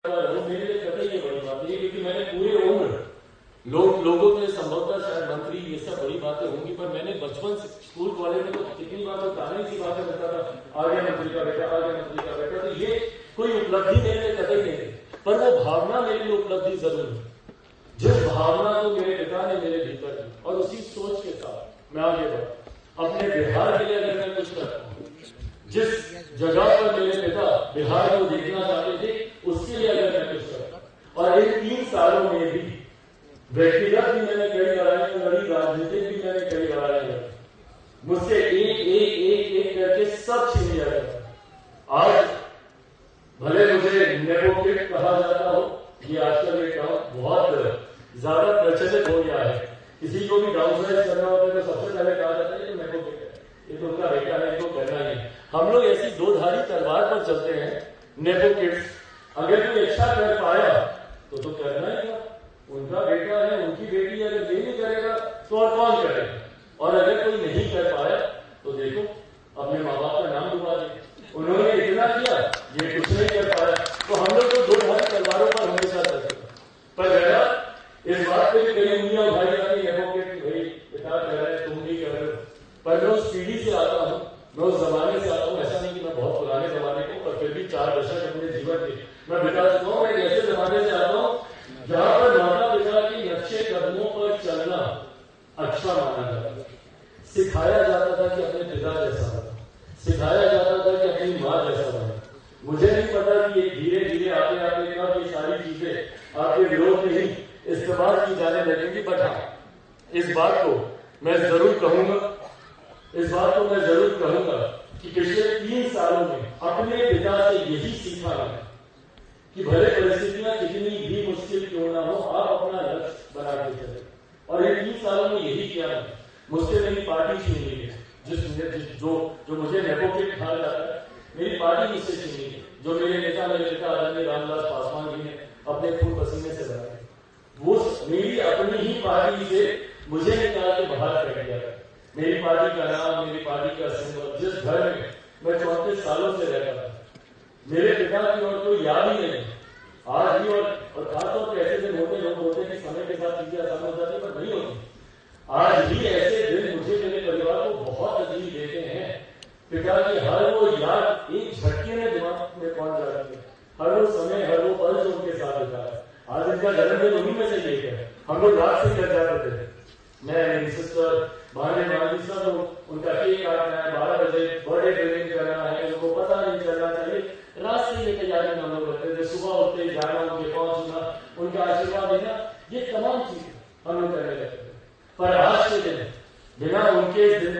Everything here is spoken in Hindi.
मेरे लिए कतई ये बड़ी बात नहीं, क्योंकि मैंने पूरे उम्र लोगों के संभवतः शायद मंत्री ये सब बड़ी बातें होंगी, पर मैंने बचपन से स्कूल कॉलेज में तो कितनी बार तो ताने सी बातें करता था, आगे मंत्री का बेटा, आगे मंत्री का बेटा। तो ये कोई उपलब्धि मेरे लिए कतई नहीं थी, पर वो भावना मेरे लिए उपलब्धि जरूर है, जिस भावना को मेरे पिता ने मेरे भीतर दी, और उसी सोच के साथ मैं आगे बढ़ा। अपने बिहार के लिए अगर मैं कुछ करता हूँ, जिस जगह पर मेरे पिता बिहार को देखना चाहते थे, उसके लिए अगर मैं कुछ करता, और इन 3 सालों में भी व्यक्तिगत भी मैंने कई लड़ाई लड़ी, राजनीतिक भी मैंने कई लड़ाई लड़ी, मुझसे एक करके सब छीन लिया गया। आज भले मुझे नेपोटिक कहा जाता हो, ये आजकल एक बहुत ज्यादा प्रचलित हो गया है। किसी को भी डाउनसाइज करना होता है तो सबसे पहले कहा जाता है कि नेपोटिक है, ये तो उनका बेटा है, इनको करना ही है। हम लोग ऐसी दो-धारी तलवार पर चलते हैं, नेपोटिक्स। अगर कोई अच्छा कर पाया तो करना ही था, उनका बेटा है, उनकी बेटी, अगर ये नहीं करेगा तो और कौन करेगा। और अगर कोई नहीं कर पाया तो देखो अपने माँ बाप का नाम डुबा दिया, उन्होंने इतना किया, ये कुछ नहीं कर पाया। तो हम लोग तो दो-धारी तलवारों पर हमेशा चलते हैं। पर अगर इस बात पे भी कई उंगलियां उठाई जाती है भाई पिता कर रहे, तुम नहीं कर रहे हो। पर मैं उस पीढ़ी से आता हूं, मैं उस जमाने से आता हूं। ऐसा नहीं कि मैं बहुत पुराने जमाने को, पर फिर भी 4 दशक अपने जीवन के मैं बिता चुका हूं। एक ऐसे जमाने से आता हूं जहां पर माता पिता की अच्छे कदमों पर चलना अच्छा माना जाता था, सिखाया जाता था कि अपने पिता जैसा बना, सिखाया जाता था कि अपनी माँ जैसा बना। मुझे नहीं पता कि ये धीरे धीरे आते आते कब ये सारी चीजें आपके विरोध में ही इस्तेमाल की जाने लगेंगी। बट हाँ, इस बात को मैं जरूर कहूंगा कि पिछले 3 सालों में अपने पिता से यही सीखा है कि भले परिस्थितियां कितनी भी मुश्किल क्यों ना हो, आप अपना लक्ष्य बना के चले। और ये 3 सालों में यही किया है। मुझसे मेरी पार्टी छीन ली है, जो मुझे नेपोटिक कहा जाता है, मेरी पार्टी मुझसे छीन ली है, जो मेरे नेता मेरे पिता आदरणीय रामविलास पासवान जी ने अपने खून पसीने से बनाए। वो मेरी अपनी ही पार्टी से मुझे निकाल के बाहर कर दिया है। मेरी पार्टी का नाम, मेरी पार्टी का सिंबल, जिस घर में मैं 34 सालों से रहता था, मेरे पिता की और कोई याद ही नहीं आज भी। और खासतौर पर ऐसे दिन होते, लोग बोलते हैं कि समय के साथ चीजें आसान हो जाती है, पर नहीं होती। आज भी ऐसे दिन मुझे मेरे परिवार को बहुत तकलीफ देते हैं। पिता की हर वो याद एक झटके में दिमाग में पहुंच जाती है, हर वो समय, हर वो पल जो उनके साथ होता है। आज इनका जन्मदिन उन्हीं में से एक है। हम लोग रात से कर जाते थे, मैं, मेरी सिस्टर, भांजे भांजी सब लोग, उनका केक काटना है, 12 बजे बर्थडे ड्रिंक करना है, उनको पता नहीं चलना चाहिए, रात से लेकर जाने में हम लोग करते थे। सुबह उठते ही जाना, उनके पहुंचना, उनका आशीर्वाद देना, ये तमाम चीजें हम लोग करने लगते थे। पर आज के दिन बिना उनके दिन